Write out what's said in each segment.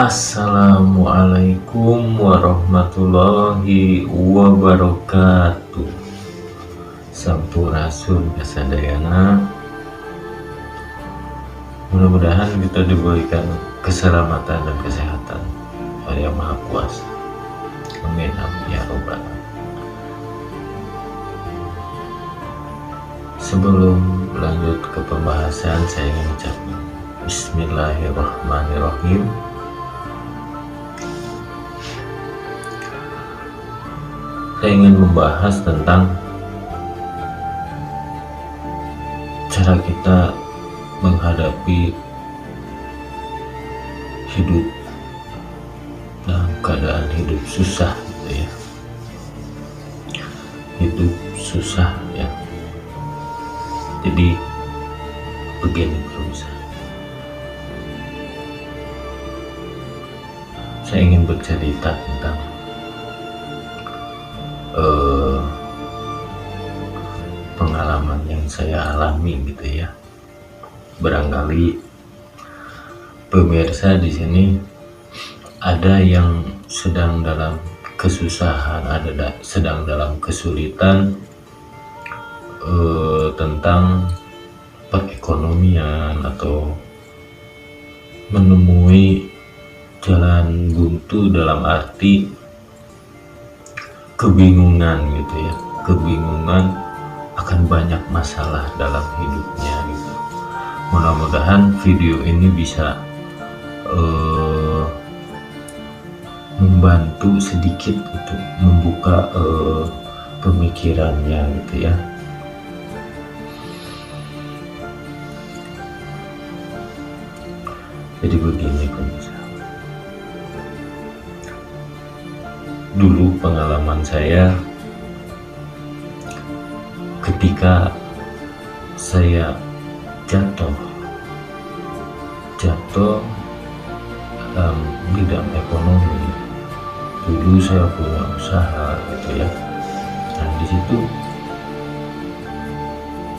Assalamualaikum warahmatullahi wabarakatuh. Sampurasun kasadayana. Mudah-mudahan kita diberikan keselamatan dan kesehatan oleh Yang Maha Kuasa. Amin amin ya robbal alamin. Sebelum lanjut ke pembahasan, saya ingin ucapkan Bismillahirrahmanirrahim. Saya ingin membahas tentang cara kita menghadapi hidup dalam keadaan hidup susah gitu ya. Hidup susah ya. Jadi begini pemirsa, saya ingin bercerita tentang pengalaman yang saya alami gitu ya. Barangkali pemirsa di sini ada yang sedang dalam kesusahan, sedang dalam kesulitan tentang perekonomian atau menemui jalan buntu dalam arti kebingungan gitu ya, kebingungan akan banyak masalah dalam hidupnya gitu. Mudah-mudahan video ini bisa membantu sedikit gitu, membuka pemikirannya gitu ya. Jadi begini pemirsa, dulu pengalaman saya ketika saya jatuh dalam bidang ekonomi. Dulu saya punya usaha gitu ya, dan di situ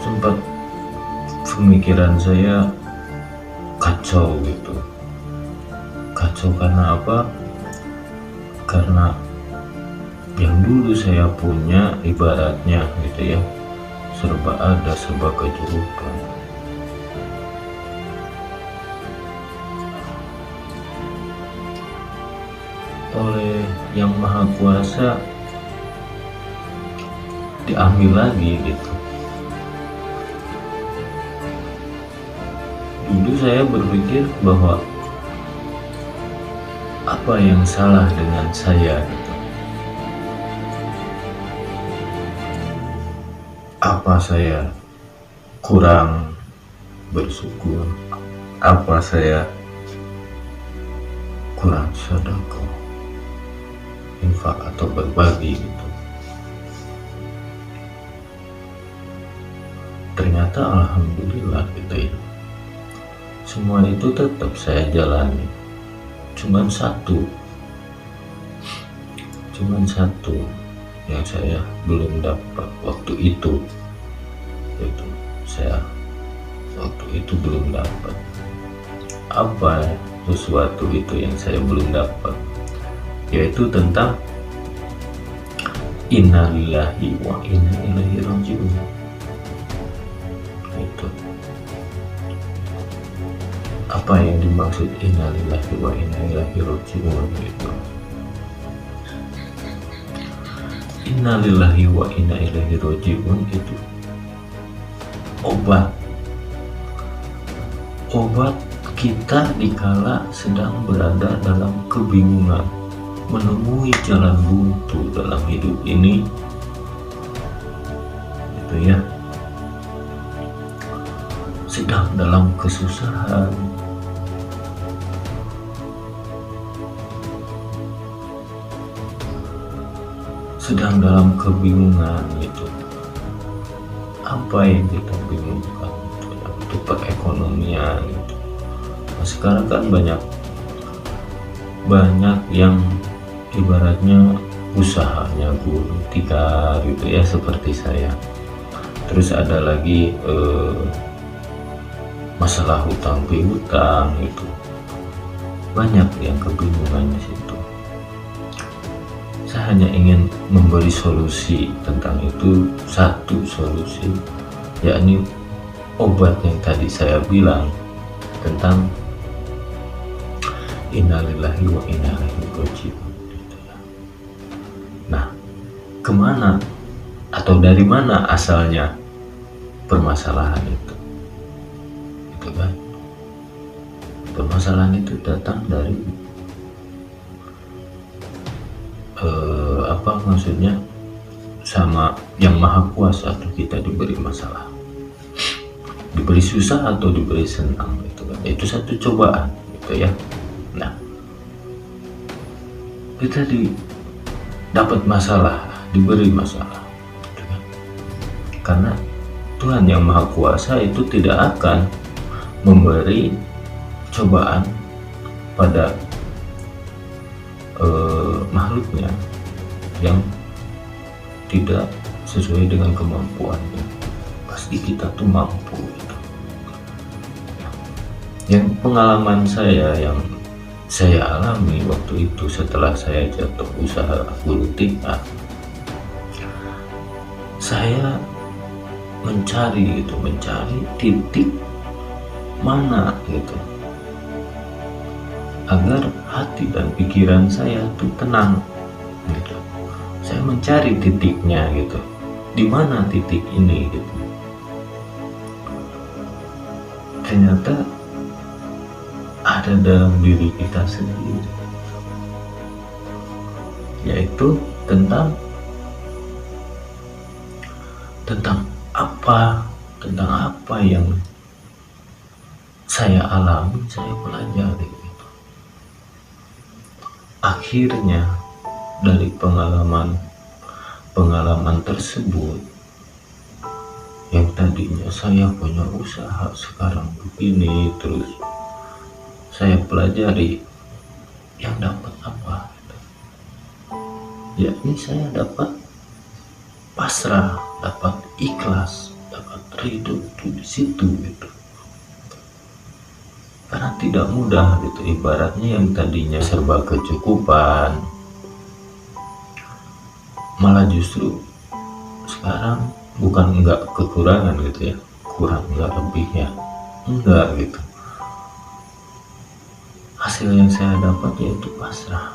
sempat pemikiran saya kacau gitu. Kacau karena apa? Karena yang dulu saya punya ibaratnya gitu ya, serba ada serba kejurukan. Oleh Yang Maha Kuasa diambil lagi gitu. Dulu saya berpikir bahwa apa yang salah dengan saya gitu. Apa saya kurang bersyukur? Apa saya kurang sedekah, infak atau berbagi gitu. Ternyata alhamdulillah gitu ya, semua itu tetap saya jalani. Cuman satu yang saya belum dapat waktu itu saya waktu itu belum dapat. Apa sesuatu itu yang saya belum dapat? Yaitu tentang innalillahi wa inna ilaihi raji'un. Itu apa yang dimaksud innalillahi wa inna ilaihi raji'un itu? Innalillahi wa inna ilaihi raji'un itu obat kita dikala sedang berada dalam kebingungan, menemui jalan buntu dalam hidup ini itu ya, sedang dalam kesusahan, sedang dalam kebingungan gitu. Apa yang kita bingungkan itu ya, untuk perekonomian gitu. Nah, sekarang kan banyak yang ibaratnya usahanya gulung tikar gitu ya, seperti saya. Terus ada lagi masalah hutang piutang itu. banyak yang kebingungan di situ. Saya hanya ingin memberi solusi tentang itu, satu solusi, yakni obat yang tadi saya bilang tentang innalillahi wa inna ilaihi raji'un gitu ya. Nah, kemana atau dari mana asalnya permasalahan itu? Gitu kan? Permasalahan itu datang dari apa maksudnya, sama yang maha kuasa atau kita diberi masalah, diberi susah atau diberi senang gitu kan, itu satu cobaan gitu ya. Nah, kita dapat masalah, diberi masalah gitu kan. Karena Tuhan yang maha kuasa itu tidak akan memberi cobaan pada makhluknya yang tidak sesuai dengan kemampuannya. Pasti kita tuh mampu gitu. Yang pengalaman saya yang saya alami waktu itu setelah saya jatuh usaha gulu tikar, saya mencari titik mana gitu agar hati dan pikiran saya tuh tenang gitu. Saya mencari titiknya gitu, di mana titik ini gitu. Ternyata ada dalam diri kita sendiri, yaitu tentang apa yang saya alami, saya pelajari gitu. Akhirnya dari pengalaman tersebut, yang tadinya saya punya usaha sekarang begini, terus saya pelajari yang dapat apa gitu. Yakni saya dapat pasrah, dapat ikhlas, dapat ridho itu di situ gitu. Karena tidak mudah gitu, ibaratnya yang tadinya serba kecukupan malah justru sekarang bukan enggak kekurangan gitu ya, kurang enggak lebihnya, enggak gitu. Hasil yang saya dapat yaitu pasrah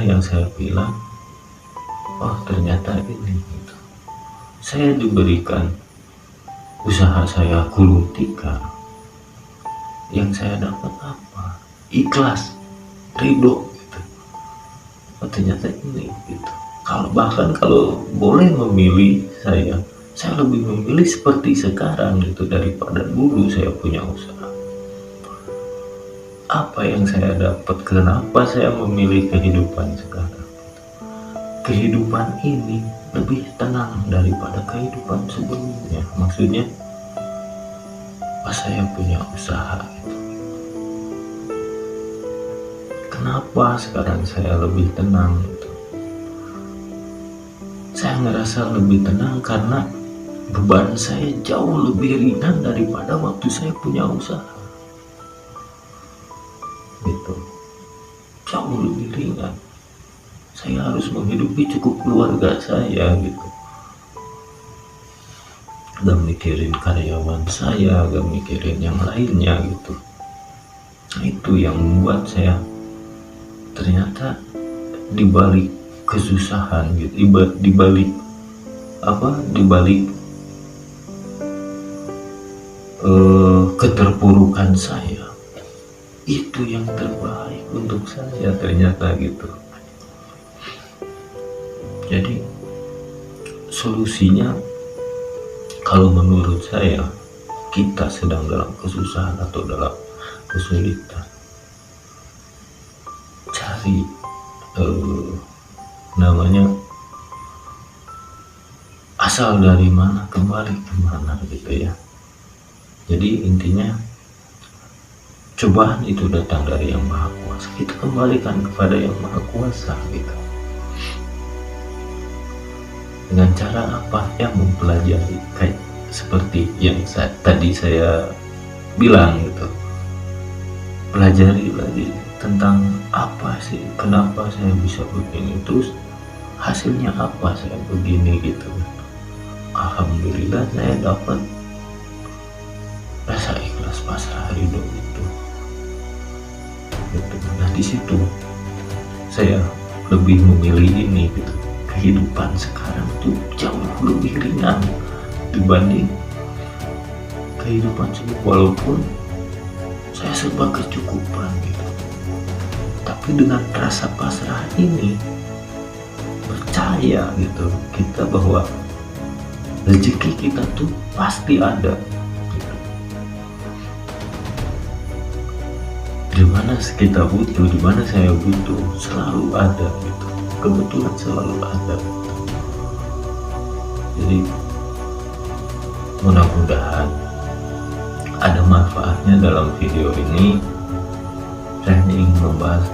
yang saya bilang, oh ternyata ini gitu. Saya diberikan usaha saya gulung tikar, yang saya dapat apa? Ikhlas, ridho gitu. Oh ternyata ini gitu. Kalau boleh memilih, saya lebih memilih seperti sekarang gitu daripada dulu saya punya usaha. Apa yang saya dapat? Kenapa saya memilih kehidupan sekarang? Kehidupan ini lebih tenang daripada kehidupan sebelumnya. Maksudnya pas saya punya usaha gitu. Kenapa sekarang saya lebih tenang gitu? Saya ngerasa lebih tenang karena beban saya jauh lebih ringan daripada waktu saya punya usaha gitu. Jauh lebih ringan. Saya harus menghidupi cukup keluarga saya gitu, gak mikirin karyawan saya, gak mikirin yang lainnya gitu. Nah, itu yang membuat saya ternyata dibalik kesusahan gitu, dibalik keterpurukan saya, itu yang terbaik untuk saya ternyata gitu. Jadi solusinya, kalau menurut saya, kita sedang dalam kesusahan atau dalam kesulitan, cari asal dari mana, kembali kemana gitu ya. Jadi intinya, cobaan itu datang dari yang maha kuasa, kita kembalikan kepada yang maha kuasa gitu. Dengan cara apa? Ya mempelajari, kayak seperti yang tadi saya bilang gitu, pelajari lagi tentang apa sih, kenapa saya bisa begini, terus hasilnya apa saya begini gitu. Alhamdulillah saya dapat rasa ikhlas pasrah ridho itu gitu. Nah di situ saya lebih memilih ini gitu. Kehidupan sekarang tuh jauh lebih ringan dibanding kehidupan sebelum, walaupun saya serba kecukupan gitu, tapi dengan rasa pasrah ini percaya gitu kita bahwa rezeki kita tuh pasti ada gitu. Dimana kita butuh, dimana saya butuh, selalu ada gitu, kebetulan selalu ada gitu. Jadi mudah-mudahan ada manfaatnya dalam video ini. Saya ingin membahas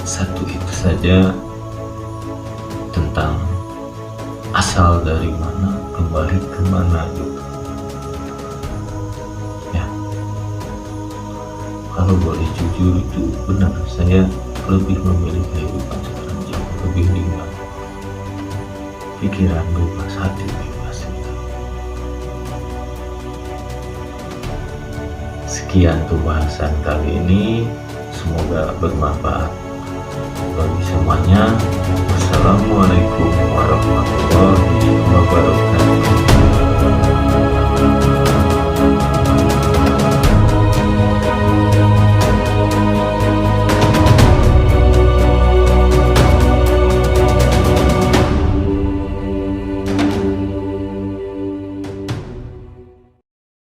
satu itu saja, tentang asal dari mana kembali ke mana gitu ya. Kalau boleh jujur itu benar, saya lebih memilih kehidupan sekarang jauh lebih ringan, pikiran bebas, hati bebas gitu. Sekian pembahasan kali ini, semoga bermanfaat bagi semuanya. Wassalamualaikum warahmatullahi wabarakatuh.